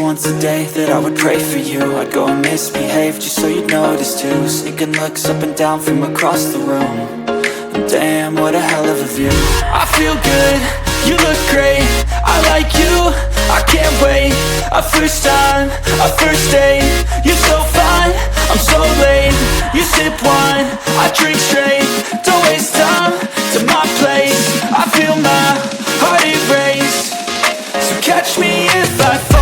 once a day that I would pray for you. I'd go and misbehave just so you'd notice too. Sneaking looks up and down from across the room. And damn, what a hell of a view. I feel good, you look great, I like you, I can't wait. A first time, a first date, you're so fine, I'm so late. You sip wine, I drink straight, don't waste time to my place. I feel my heart erase, so catch me if I fall.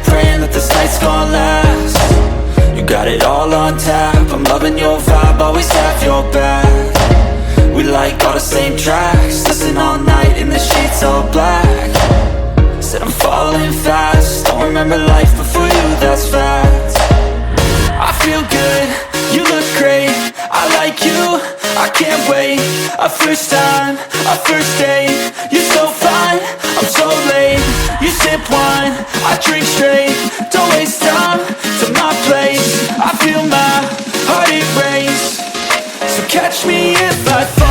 Praying that this night's gonna last. You got it all on tap, I'm loving your vibe, always have your back. We like all the same tracks, listen all night in the sheets all black. Said I'm falling fast, don't remember life before you, that's fact. I feel good, you look great, I like you, I can't wait. A first time, a first date, you're so fine, I'm so late. You sip wine, I drink straight, don't waste time to my place. I feel my heart erase, so catch me if I fall.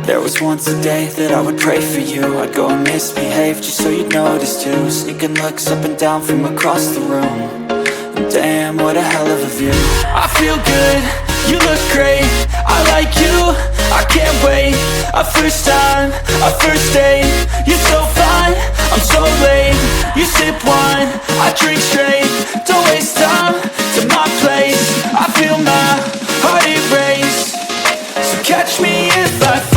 There was once a day that I would pray for you. I'd go and misbehave just so you'd notice too. Sneaking looks up and down from across the room. And damn, what a hell of a view. I feel good, you look great, I like you, I can't wait. A first time, a first date, you're so fine, I'm so late. You sip wine, I drink straight, don't waste time to my place. I feel my heart erase, so catch me if I fall.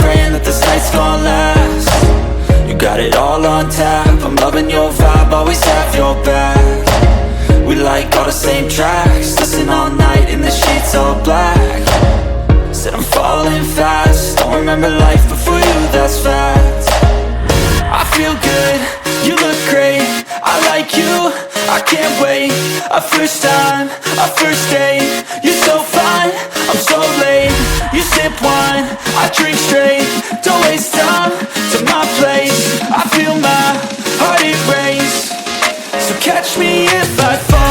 Praying that this night's gonna last. You got it all on tap, I'm loving your vibe, always have your back. We like all the same tracks, listen all night in the sheets all black. Said I'm falling fast, don't remember life before you, that's fact. I feel good, you look great, I like you, I can't wait. A first time, a first date, you're so fine, I'm so late. You sip wine, I drink straight, don't waste time to my place. I feel my heart erase, so catch me if I fall.